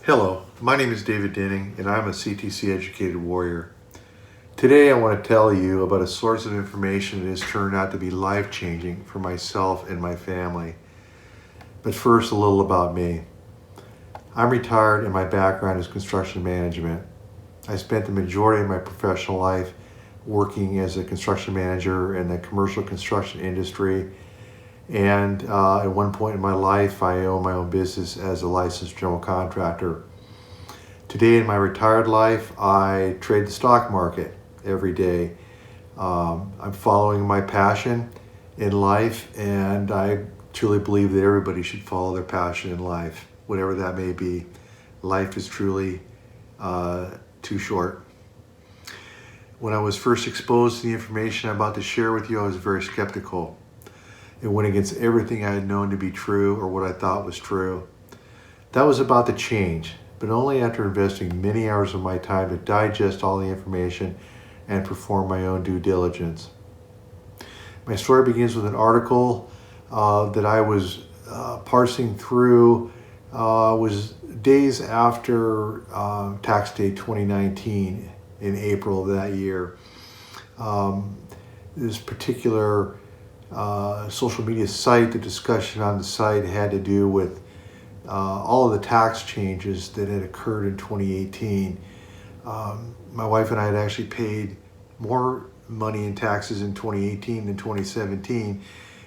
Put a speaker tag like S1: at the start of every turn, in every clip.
S1: Hello, my name is David Denning and I'm a CtC educated warrior. Today I want to tell you about a source of information that has turned out to be life-changing for myself and my family. But first, a little about me. I'm retired and my background is construction management. I spent the majority of my professional life working as a construction manager in the commercial construction industry, and at one point in my life I owned my own business as a licensed general contractor. Today in my retired life, I trade the stock market every day. I'm following my passion in life, and I truly believe that everybody should follow their passion in life, whatever that may be. Life is truly too short. When I was first exposed to the information I'm about to share with you, I was very skeptical. It went against everything I had known to be true or what I thought was true. That was about to change, but only after investing many hours of my time to digest all the information and perform my own due diligence. My story begins with an article that I was parsing through, was days after tax day 2019 in April of that year. This particular social media site, the discussion on the site had to do with all of the tax changes that had occurred in 2018. My wife and I had actually paid more money in taxes in 2018 than 2017,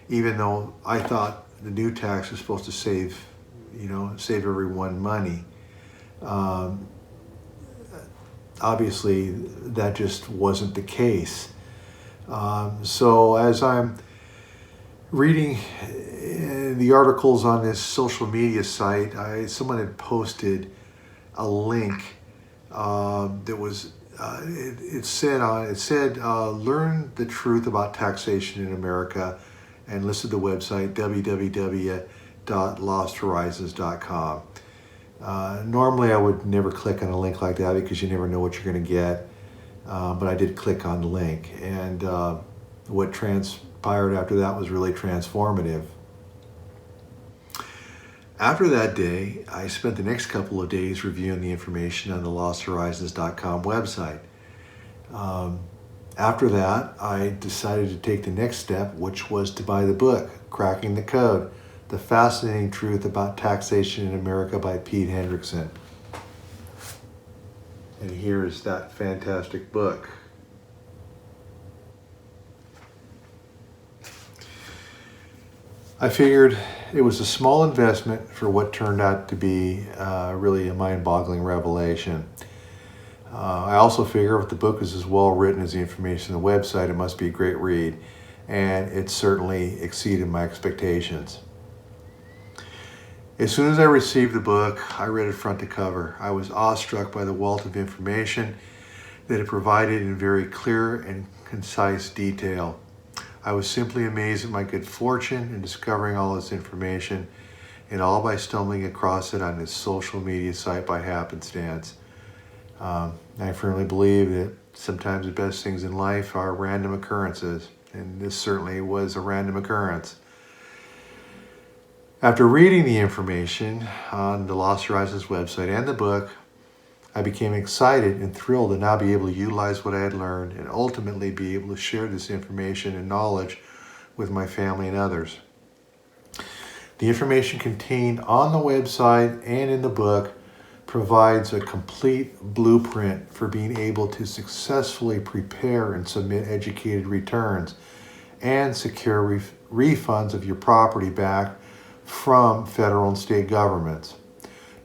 S1: even though I thought the new tax was supposed to save everyone money. Obviously, that just wasn't the case. So as I'm reading the articles on this social media site, someone had posted a link that was it said learn the truth about taxation in America, and listed the website www.losthorizons.com. Normally I would never click on a link like that because you never know what you're going to get, but I did click on the link, and what transpired after that was really transformative. After that day, I spent the next couple of days reviewing the information on the losthorizons.com website. After that, I decided to take the next step, which was to buy the book, Cracking the Code, The Fascinating Truth About Taxation in America by Pete Hendrickson. And here is that fantastic book. I figured it was a small investment for what turned out to be really a mind-boggling revelation. I also figure if the book is as well written as the information on the website, it must be a great read, and it certainly exceeded my expectations. As soon as I received the book, I read it front to cover. I was awestruck by the wealth of information that it provided in very clear and concise detail. I was simply amazed at my good fortune in discovering all this information, and all by stumbling across it on this social media site by happenstance. I firmly believe that sometimes the best things in life are random occurrences, and this certainly was a random occurrence. After reading the information on the Lost Horizons website and the book, I became excited and thrilled to now be able to utilize what I had learned and ultimately be able to share this information and knowledge with my family and others. The information contained on the website and in the book provides a complete blueprint for being able to successfully prepare and submit educated returns and secure refunds of your property back from federal and state governments,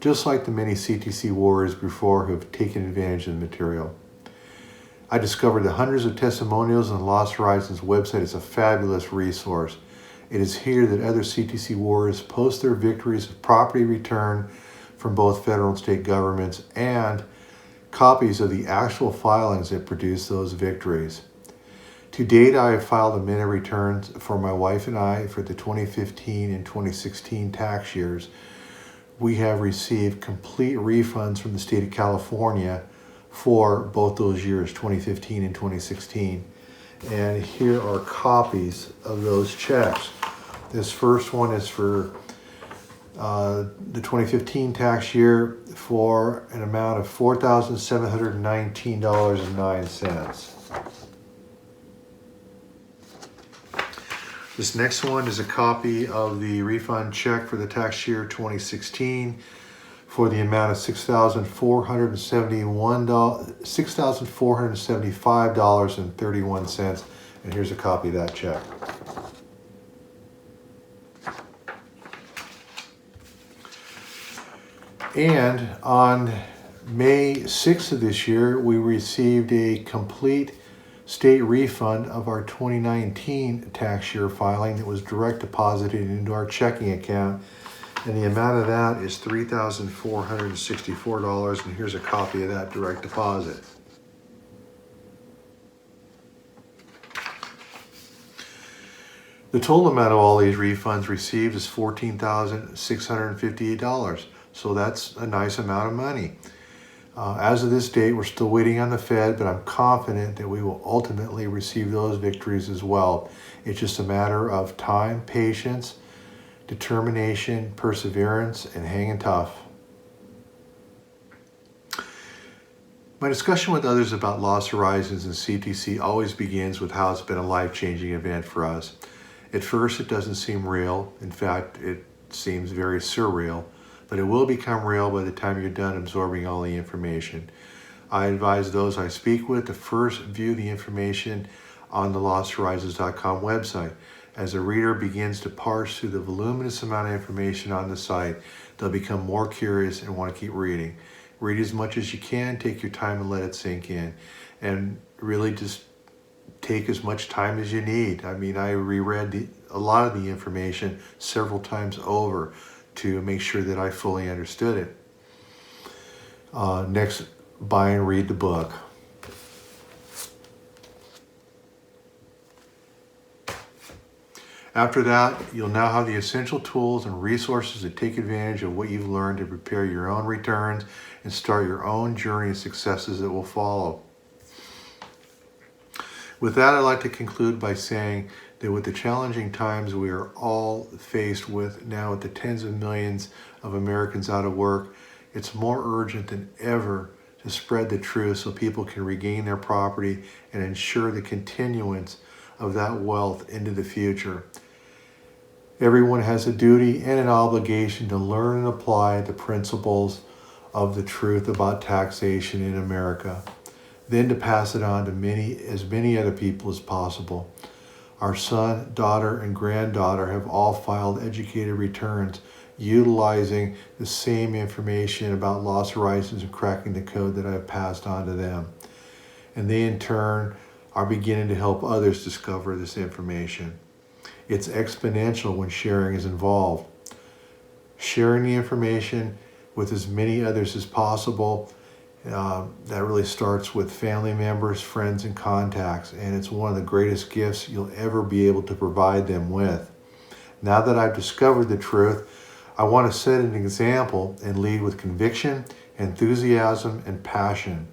S1: just like the many CtC warriors before who have taken advantage of the material. I discovered that hundreds of testimonials on the Lost Horizons website is a fabulous resource. It is here that other CtC warriors post their victories of property return from both federal and state governments and copies of the actual filings that produce those victories. To date, I have filed a many returns for my wife and I for the 2015 and 2016 tax years. We have received complete refunds from the state of California for both those years, 2015 and 2016. And here are copies of those checks. This first one is for the 2015 tax year for an amount of $4,719.09. This next one is a copy of the refund check for the tax year 2016 for the amount of $6,475.31. And here's a copy of that check. And on May 6th of this year, we received a complete state refund of our 2019 tax year filing that was direct deposited into our checking account. And the amount of that is $3,464. And here's a copy of that direct deposit. The total amount of all these refunds received is $14,658. So that's a nice amount of money. As of this date, we're still waiting on the Fed, but I'm confident that we will ultimately receive those victories as well. It's just a matter of time, patience, determination, perseverance, and hanging tough. My discussion with others about Lost Horizons and CtC always begins with how it's been a life-changing event for us. At first, it doesn't seem real. In fact, it seems very surreal. But it will become real by the time you're done absorbing all the information. I advise those I speak with to first view the information on the losthorizons.com website. As a reader begins to parse through the voluminous amount of information on the site, they'll become more curious and want to keep reading. Read as much as you can, take your time and let it sink in. And really just take as much time as you need. I mean, I reread a lot of the information several times over to make sure that I fully understood it. Next, buy and read the book. After that, you'll now have the essential tools and resources to take advantage of what you've learned to prepare your own returns and start your own journey of successes that will follow. With that, I'd like to conclude by saying that with the challenging times we are all faced with now, with the tens of millions of Americans out of work, it's more urgent than ever to spread the truth so people can regain their property and ensure the continuance of that wealth into the future. Everyone has a duty and an obligation to learn and apply the principles of the truth about taxation in America, then to pass it on to as many other people as possible. Our son, daughter, and granddaughter have all filed educated returns utilizing the same information about Lost Horizons and cracking the code that I've passed on to them. And they in turn are beginning to help others discover this information. It's exponential when sharing is involved. Sharing the information with as many others as possible, that really starts with family members, friends, and contacts, and it's one of the greatest gifts you'll ever be able to provide them with. Now that I've discovered the truth, I want to set an example and lead with conviction, enthusiasm, and passion.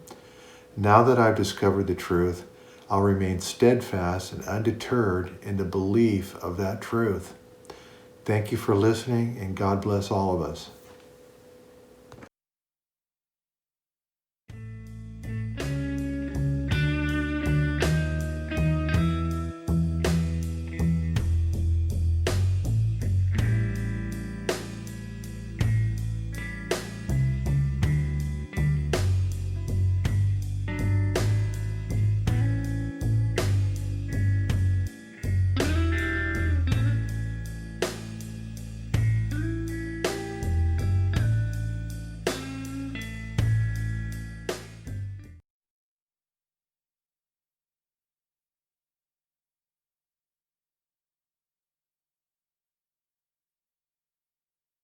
S1: Now that I've discovered the truth, I'll remain steadfast and undeterred in the belief of that truth. Thank you for listening, and God bless all of us.